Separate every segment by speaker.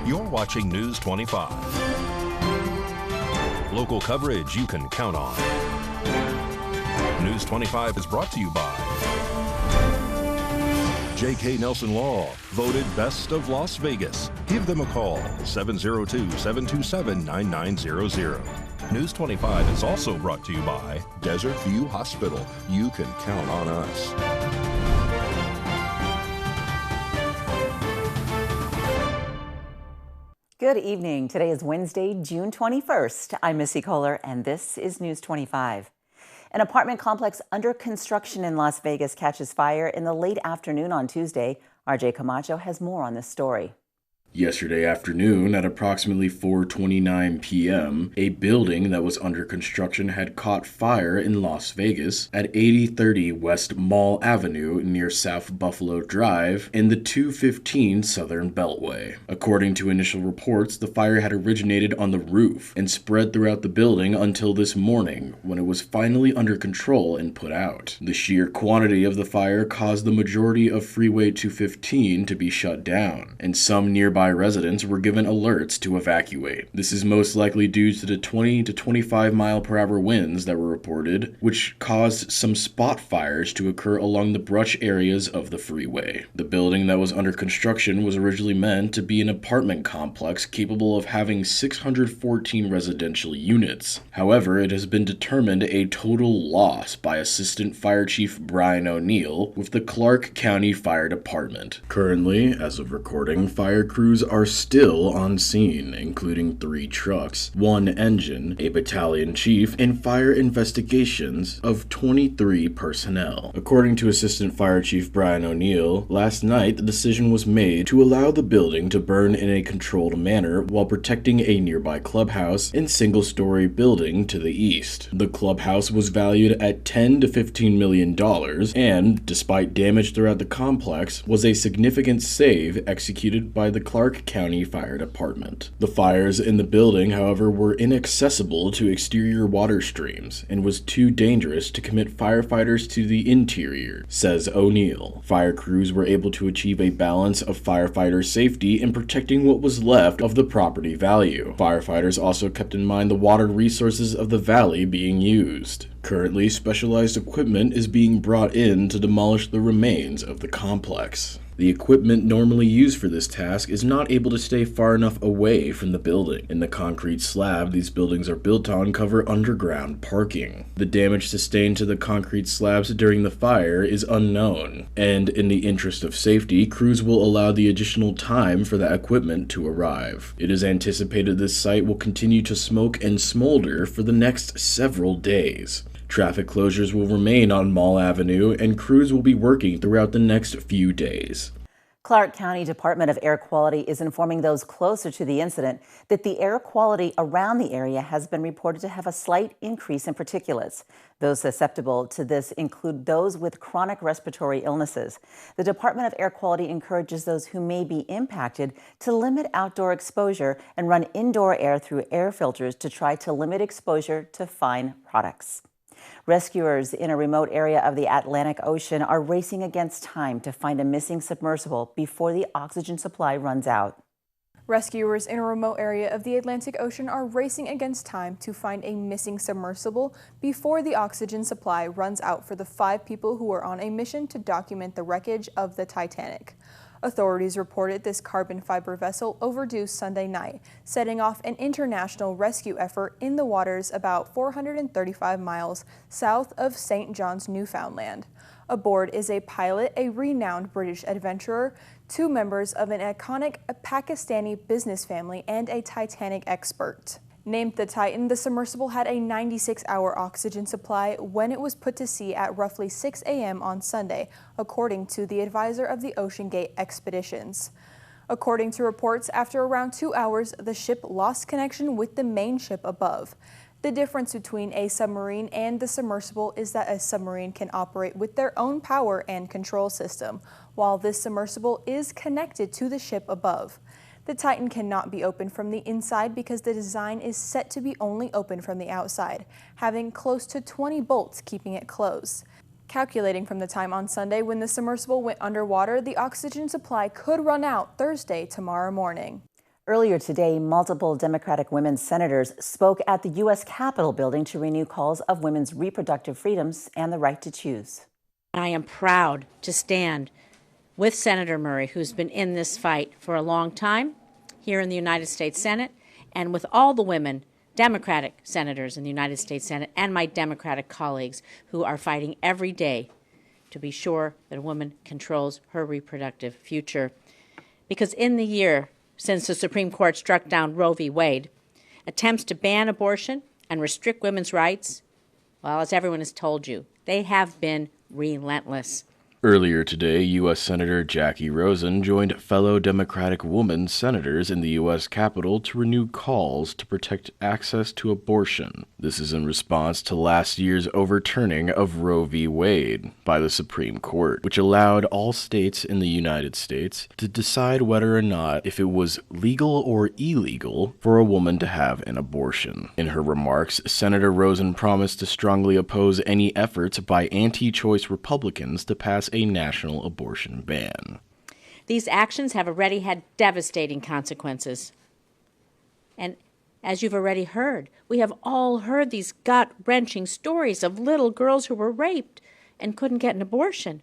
Speaker 1: You're watching News 25. Local coverage you can count on. News 25 is brought to you by J.K. Nelson Law, voted Best of Las Vegas. Give them a call, 702-727-9900. News 25 is also brought to you by Desert View Hospital. You can count on us.
Speaker 2: Good evening. Today is Wednesday, June 21st. I'm Missy Kohler, and this is News 25. An apartment complex under construction in Las Vegas catches fire in the late afternoon on Tuesday. RJ Camacho has more on this story.
Speaker 3: Yesterday afternoon at approximately 4:29 p.m., a building that was under construction had caught fire in Las Vegas at 8030 West Mall Avenue near South Buffalo Drive in the 215 Southern Beltway. According to initial reports, the fire had originated on the roof and spread throughout the building until this morning, when it was finally under control and put out. The sheer quantity of the fire caused the majority of Freeway 215 to be shut down, and some nearby residents were given alerts to evacuate. This is most likely due to the 20 to 25 mile per hour winds that were reported, which caused some spot fires to occur along the brush areas of the freeway. The building that was under construction was originally meant to be an apartment complex capable of having 614 residential units. However, it has been determined a total loss by Assistant Fire Chief Brian O'Neill with the Clark County Fire Department. Currently, as of recording, fire crews are still on scene, including 3 trucks, 1 engine, a battalion chief, and fire investigations of 23 personnel. According to Assistant Fire Chief Brian O'Neill, last night the decision was made to allow the building to burn in a controlled manner while protecting a nearby clubhouse and single-story building to the east. The clubhouse was valued at $10 to $15 million and, despite damage throughout the complex, was a significant save executed by the Clark County Fire Department. The fires in the building, however, were inaccessible to exterior water streams and was too dangerous to commit firefighters to the interior, says O'Neill. Fire crews were able to achieve a balance of firefighter safety and protecting what was left of the property value. Firefighters also kept in mind the water resources of the valley being used. Currently, specialized equipment is being brought in to demolish the remains of the complex. The equipment normally used for this task is not able to stay far enough away from the building, and the concrete slab these buildings are built on cover underground parking. The damage sustained to the concrete slabs during the fire is unknown, and in the interest of safety, crews will allow the additional time for that equipment to arrive. It is anticipated this site will continue to smoke and smolder for the next several days. Traffic closures will remain on Mall Avenue, and crews will be working throughout the next few days.
Speaker 2: Clark County Department of Air Quality is informing those closer to the incident that the air quality around the area has been reported to have a slight increase in particulates. Those susceptible to this include those with chronic respiratory illnesses. The Department of Air Quality encourages those who may be impacted to limit outdoor exposure and run indoor air through air filters to try to limit exposure to fine products. Rescuers in a remote area of the Atlantic Ocean are racing against time to find a missing submersible before the oxygen supply runs out.
Speaker 4: Rescuers in a remote area of the Atlantic Ocean are racing against time to find a missing submersible before the oxygen supply runs out for the 5 people who are on a mission to document the wreckage of the Titanic. Authorities reported this carbon fiber vessel overdue Sunday night, setting off an international rescue effort in the waters about 435 miles south of St. John's, Newfoundland. Aboard is a pilot, a renowned British adventurer, 2 members of an iconic Pakistani business family, and a Titanic expert. Named the Titan, the submersible had a 96-hour oxygen supply when it was put to sea at roughly 6 a.m. on Sunday, according to the advisor of the Ocean Gate Expeditions. According to reports, after around 2 hours, the ship lost connection with the main ship above. The difference between a submarine and the submersible is that a submarine can operate with their own power and control system, while this submersible is connected to the ship above. The Titan cannot be opened from the inside because the design is set to be only open from the outside, having close to 20 bolts keeping it closed. Calculating from the time on Sunday when the submersible went underwater, the oxygen supply could run out Thursday tomorrow morning.
Speaker 2: Earlier today, multiple Democratic women senators spoke at the U.S. Capitol building to renew calls of women's reproductive freedoms and the right to choose.
Speaker 5: I am proud to stand with Senator Murray, who's been in this fight for a long time here in the United States Senate, and with all the women, Democratic senators in the United States Senate, and my Democratic colleagues who are fighting every day to be sure that a woman controls her reproductive future. Because in the year since the Supreme Court struck down Roe v. Wade, attempts to ban abortion and restrict women's rights, well, as everyone has told you, they have been relentless.
Speaker 3: Earlier today, U.S. Senator Jackie Rosen joined fellow Democratic women senators in the U.S. Capitol to renew calls to protect access to abortion. This is in response to last year's overturning of Roe v. Wade by the Supreme Court, which allowed all states in the United States to decide whether or not if it was legal or illegal for a woman to have an abortion. In her remarks, Senator Rosen promised to strongly oppose any efforts by anti-choice Republicans to pass a national abortion ban.
Speaker 5: These actions have already had devastating consequences. And as you've already heard, we have all heard these gut-wrenching stories of little girls who were raped and couldn't get an abortion.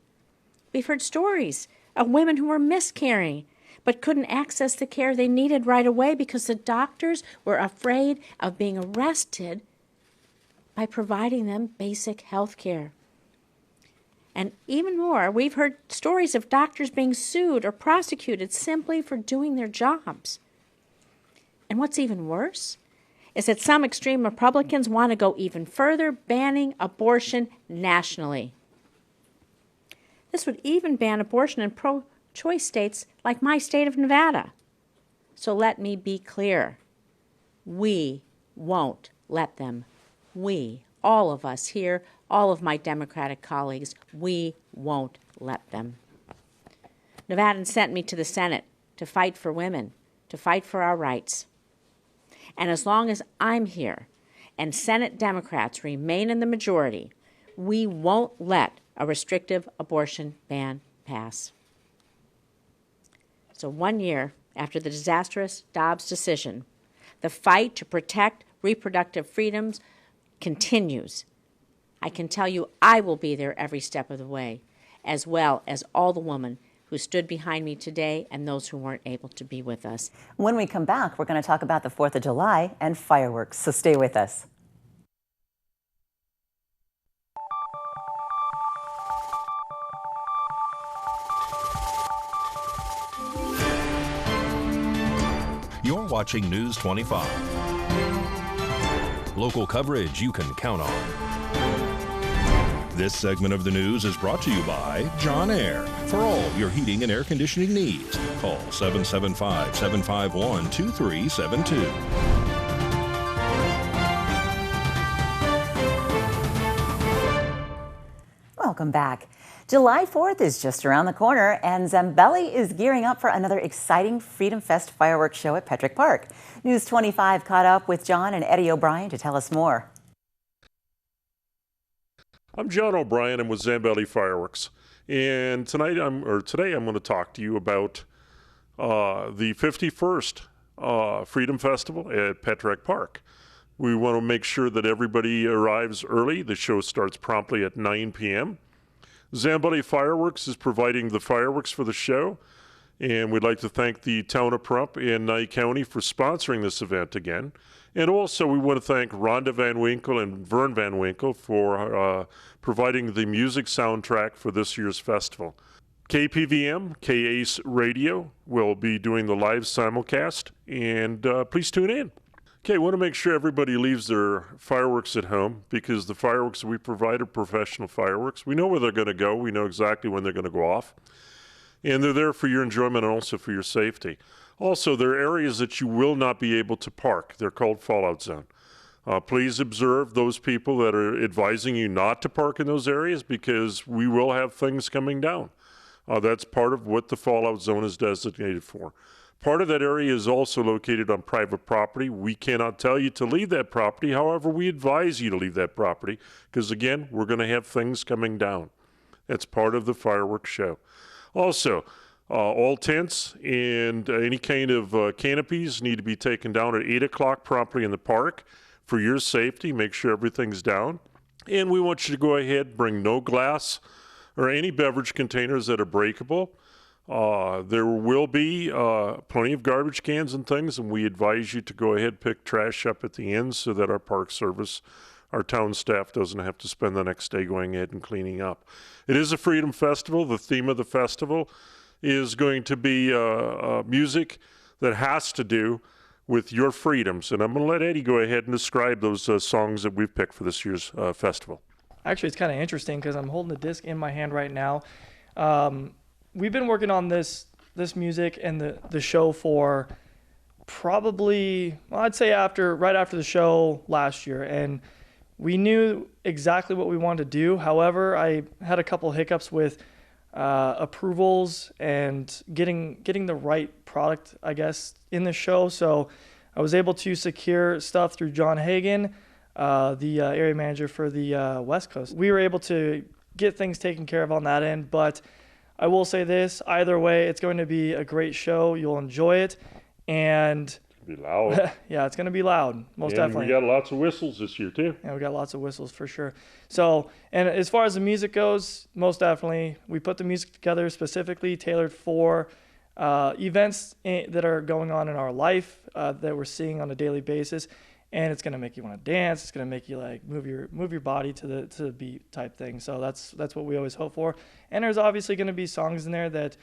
Speaker 5: We've heard stories of women who were miscarrying but couldn't access the care they needed right away because the doctors were afraid of being arrested by providing them basic health care. And even more, we've heard stories of doctors being sued or prosecuted simply for doing their jobs. And what's even worse is that some extreme Republicans want to go even further, banning abortion nationally. This would even ban abortion in pro-choice states like my state of Nevada. So let me be clear. We won't let them. We, all of us here, all of my Democratic colleagues, we won't let them. Nevadans sent me to the Senate to fight for women, to fight for our rights. And as long as I'm here and Senate Democrats remain in the majority, we won't let a restrictive abortion ban pass. So 1 year after the disastrous Dobbs decision, the fight to protect reproductive freedoms continues. I can tell you I will be there every step of the way, as well as all the women who stood behind me today and those who weren't able to be with us.
Speaker 2: When we come back, we're going to talk about the 4th of July and fireworks, so stay with us.
Speaker 1: You're watching News 25. Local coverage you can count on. This segment of the news is brought to you by John Air. For all your heating and air conditioning needs, call 775-751-2372.
Speaker 2: Welcome back. July 4th is just around the corner, and Zambelli is gearing up for another exciting Freedom Fest fireworks show at Petrick Park. News 25 caught up with John and Eddie O'Brien to tell us more.
Speaker 6: I'm John O'Brien. I'm with Zambelli Fireworks, and today I'm going to talk to you about the 51st Freedom Festival at Petrick Park. We want to make sure that everybody arrives early. The show starts promptly at 9 p.m. Zambelli Fireworks is providing the fireworks for the show, and we'd like to thank the town of Pahrump and Nye County for sponsoring this event again. And also we want to thank Rhonda Van Winkle and Vern Van Winkle for providing the music soundtrack for this year's festival. KPVM, K-Ace Radio will be doing the live simulcast, and please tune in. Okay, I want to make sure everybody leaves their fireworks at home because the fireworks that we provide are professional fireworks. We know where they're going to go. We know exactly when they're going to go off. And they're there for your enjoyment and also for your safety. Also, there are areas that you will not be able to park. They're called fallout zone. Please observe those people that are advising you not to park in those areas because we will have things coming down. That's part of what the fallout zone is designated for. Part of that area is also located on private property. We cannot tell you to leave that property. However, we advise you to leave that property because, again, we're going to have things coming down. It's part of the fireworks show. Also, all tents and any kind of canopies need to be taken down at 8 o'clock promptly in the park for your safety. Make sure everything's down. And we want you to go ahead, bring no glass or any beverage containers that are breakable. There will be plenty of garbage cans and things, and we advise you to go ahead and pick trash up at the end so that our park service, our town staff, doesn't have to spend the next day going ahead and cleaning up. It is a Freedom Festival. The theme of the festival is going to be music that has to do with your freedoms. And I'm going to let Eddie go ahead and describe those songs that we've picked for this year's festival.
Speaker 7: Actually, it's kind of interesting because I'm holding the disc in my hand right now. We've been working on this music and the show for probably, well, I'd say right after the show last year. And we knew exactly what we wanted to do. However, I had a couple hiccups with approvals and getting the right product, I guess, in the show. So I was able to secure stuff through John Hagan, the area manager for the West Coast. We were able to get things taken care of on that end, but I will say this, either way, it's going to be a great show. You'll enjoy it. And
Speaker 6: Be loud.
Speaker 7: yeah, it's going to be loud, most definitely.
Speaker 6: We got lots of whistles this year, too.
Speaker 7: Yeah, we got lots of whistles for sure. So, and as far as the music goes, most definitely, we put the music together specifically tailored for events that are going on in our life that we're seeing on a daily basis. And it's going to make you want to dance. It's going to make you like move your body to the beat type thing. So that's what we always hope for. And there's obviously going to be songs in there that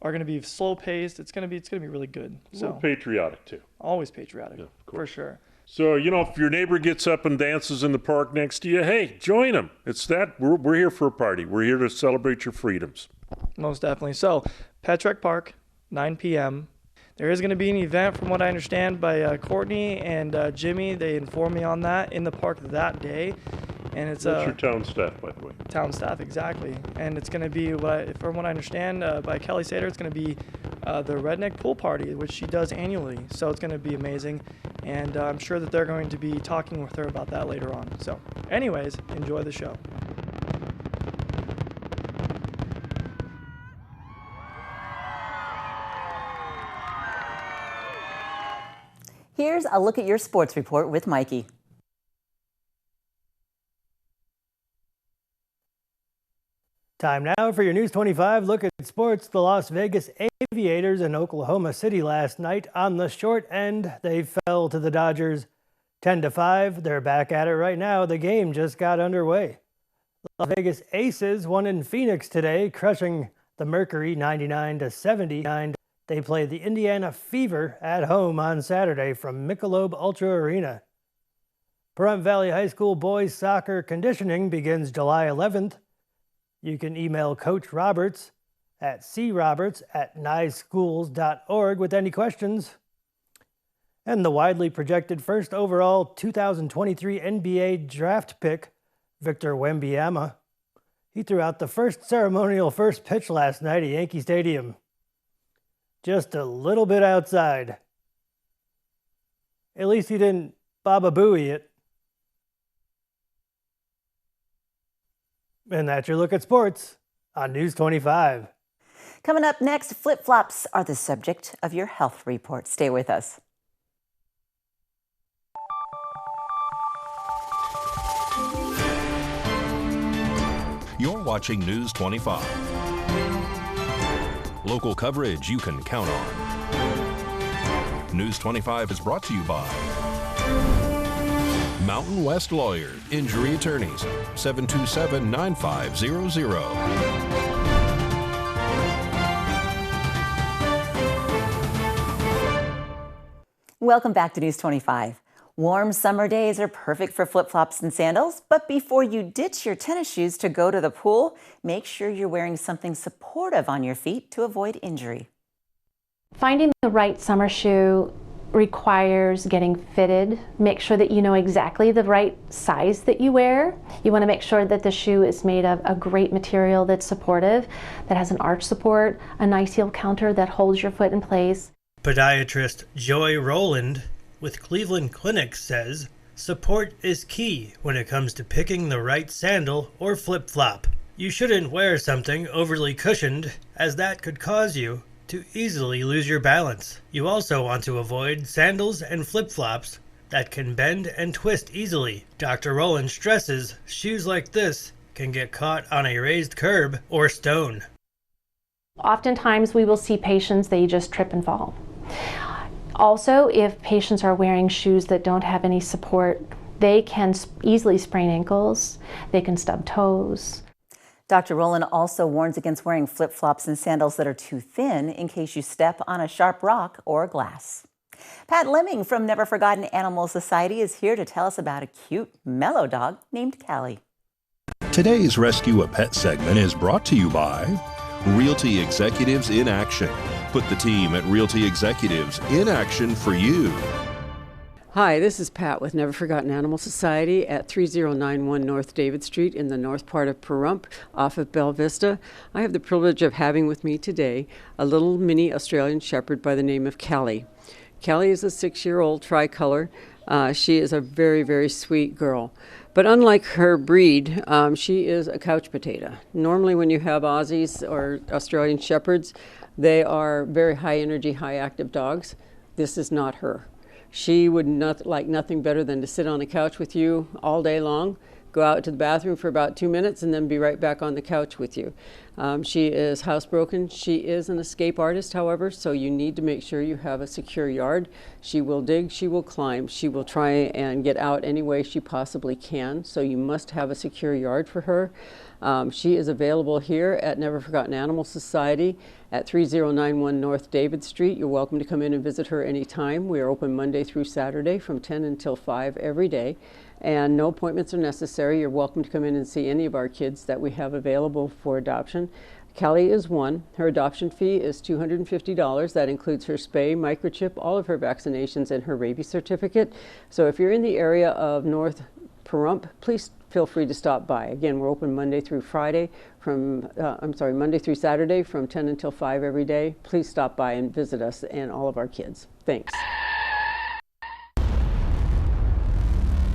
Speaker 7: are going to be slow paced. It's going to be really good.
Speaker 6: A little patriotic too.
Speaker 7: Always patriotic,
Speaker 6: yeah,
Speaker 7: for sure.
Speaker 6: So if your neighbor gets up and dances in the park next to you, hey, join them. It's that we're here for a party. We're here to celebrate your freedoms.
Speaker 7: Most definitely. So Petrec Park, 9 p.m. There is going to be an event, from what I understand, by Courtney and Jimmy. They informed me on that in the park that day. And it's
Speaker 6: That's your town staff, by the way.
Speaker 7: Town staff, exactly. And it's going to be, from what I understand, by Kelly Sater, it's going to be the Redneck Pool Party, which she does annually. So it's going to be amazing. And I'm sure that they're going to be talking with her about that later on. So anyways, enjoy the show.
Speaker 2: Here's a look at your sports report with Mikey.
Speaker 8: Time now for your News 25 look at sports. The Las Vegas Aviators in Oklahoma City last night on the short end. They fell to the Dodgers 10-5. They're back at it right now. The game just got underway. Las Vegas Aces won in Phoenix today, crushing the Mercury 99-79. They play the Indiana Fever at home on Saturday from Michelob Ultra Arena. Pahrump Valley High School boys soccer conditioning begins July 11th. You can email Coach Roberts at croberts@niceschools.org with any questions. And the widely projected first overall 2023 NBA draft pick, Victor Wembanyama. He threw out the first ceremonial first pitch last night at Yankee Stadium. Just a little bit outside. At least he didn't Baba Booey it. And that's your look at sports on News 25.
Speaker 2: Coming up next, flip-flops are the subject of your health report. Stay with us.
Speaker 1: You're watching News 25. Local coverage you can count on. News 25 is brought to you by Mountain West Lawyer, Injury Attorneys, 727-9500.
Speaker 2: Welcome back to News 25. Warm summer days are perfect for flip-flops and sandals, but before you ditch your tennis shoes to go to the pool, make sure you're wearing something supportive on your feet to avoid injury.
Speaker 9: Finding the right summer shoe requires getting fitted. Make sure that you know exactly the right size that you wear. You want to make sure that the shoe is made of a great material that's supportive, that has an arch support, a nice heel counter that holds your foot in place.
Speaker 8: Podiatrist Joy Rowland with Cleveland Clinic says support is key when it comes to picking the right sandal or flip-flop. You shouldn't wear something overly cushioned, as that could cause you to easily lose your balance. You also want to avoid sandals and flip-flops that can bend and twist easily. Dr. Rowland stresses shoes like this can get caught on a raised curb or stone.
Speaker 9: Oftentimes we will see patients, they just trip and fall. Also, if patients are wearing shoes that don't have any support, they can easily sprain ankles, they can stub toes.
Speaker 2: Dr. Rowland also warns against wearing flip-flops and sandals that are too thin in case you step on a sharp rock or glass. Pat Lemming from Never Forgotten Animal Society is here to tell us about a cute, mellow dog named Callie.
Speaker 1: Today's Rescue a Pet segment is brought to you by Realty Executives in Action. Put the team at Realty Executives in action for you.
Speaker 10: Hi, this is Pat with Never Forgotten Animal Society at 3091 North David Street in the north part of Pahrump off of Bella Vista. I have the privilege of having with me today a little mini Australian Shepherd by the name of Callie. Callie is a 6-year-old tricolor. She is a very, very sweet girl. But unlike her breed, she is a couch potato. Normally when you have Aussies or Australian Shepherds, they are very high energy, high active dogs. This is not her. She would like nothing better than to sit on the couch with you all day long, go out to the bathroom for about 2 minutes, and then be right back on the couch with you. She is housebroken. She is an escape artist, however, so you need to make sure you have a secure yard. She will dig, she will climb, she will try and get out any way she possibly can, so you must have a secure yard for her. She is available here at Never Forgotten Animal Society at 3091 North David Street. You're welcome to come in and visit her anytime. We are open Monday through Saturday from 10 until 5 every day, and no appointments are necessary. You're welcome to come in and see any of our kids that we have available for adoption. Callie is one. Her adoption fee is $250. That includes her spay, microchip, all of her vaccinations, and her rabies certificate. So if you're in the area of North Pahrump, please feel free to stop by. Again, we're open Monday through Saturday from 10 until 5 every day. Please stop by and visit us and all of our kids. Thanks.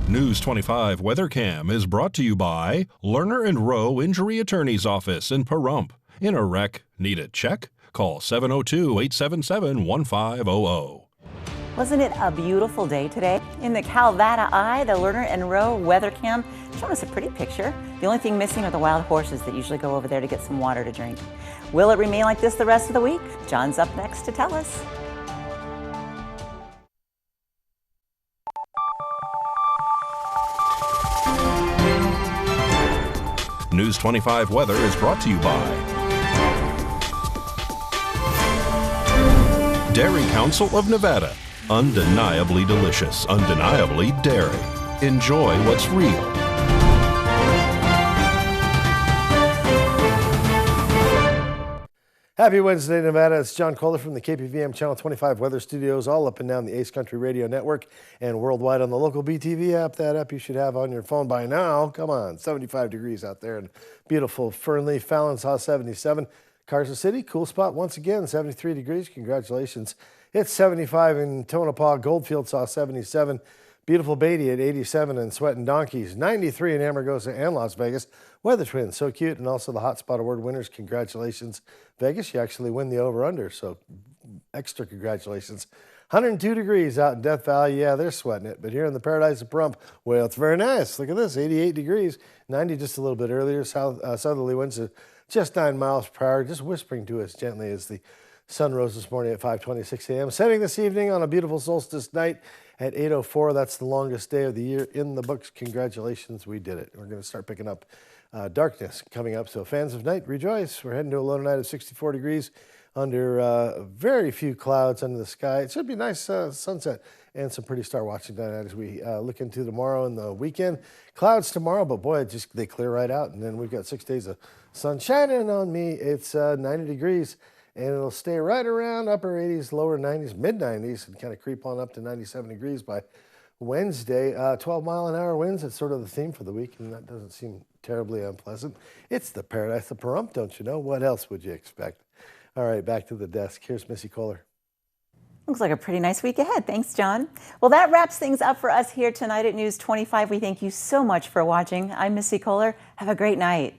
Speaker 1: News 25 WeatherCam is brought to you by Lerner and Rowe Injury Attorney's Office in Pahrump. In a wreck, need a check? Call 702-877-1500.
Speaker 2: Wasn't it a beautiful day today? In the Calvada Eye, the Lerner and Rowe WeatherCam showed us a pretty picture. The only thing missing are the wild horses that usually go over there to get some water to drink. Will it remain like this the rest of the week? John's up next to tell us.
Speaker 1: News 25 Weather is brought to you by Dairy Council of Nevada. Undeniably delicious, undeniably dairy. Enjoy what's real.
Speaker 11: Happy Wednesday, Nevada. It's John Kohler from the KPVM Channel 25 Weather Studios, all up and down the Ace Country Radio Network and worldwide on the local BTV app. That app you should have on your phone by now. Come on, 75 degrees out there in beautiful Fernley. Fallon saw 77. Carson City, cool spot once again, 73 degrees. Congratulations. It's 75 in Tonopah. Goldfield saw 77. Beautiful Beatty at 87 and Sweatin' Donkeys. 93 in Amargosa and Las Vegas. Weather Twins, so cute. And also the Hot Spot Award winners. Congratulations, Vegas. You actually win the over-under, so extra congratulations. 102 degrees out in Death Valley. Yeah, they're sweating it. But here in the Paradise of Pahrump, well, it's very nice. Look at this, 88 degrees. 90 just a little bit earlier. Southerly winds at just 9 miles per hour, just whispering to us gently as the sun rose this morning at 5:26 a.m. Setting this evening on a beautiful solstice night at 8:04. That's the longest day of the year in the books. Congratulations, we did it. We're going to start picking up darkness coming up. So fans of night, rejoice. We're heading to a low tonight of 64 degrees under very few clouds under the sky. It should be a nice sunset and some pretty star watching tonight as we look into tomorrow and the weekend. Clouds tomorrow, but boy, they clear right out. And then we've got 6 days of sun shining on me. It's 90 degrees. And it'll stay right around upper 80s, lower 90s, mid 90s, and kind of creep on up to 97 degrees by Wednesday. 12-mile-an-hour winds, that's sort of the theme for the week, and that doesn't seem terribly unpleasant. It's the Paradise of Pahrump, don't you know? What else would you expect? All right, back to the desk. Here's Missy Kohler.
Speaker 2: Looks like a pretty nice week ahead. Thanks, John. Well, that wraps things up for us here tonight at News 25. We thank you so much for watching. I'm Missy Kohler. Have a great night.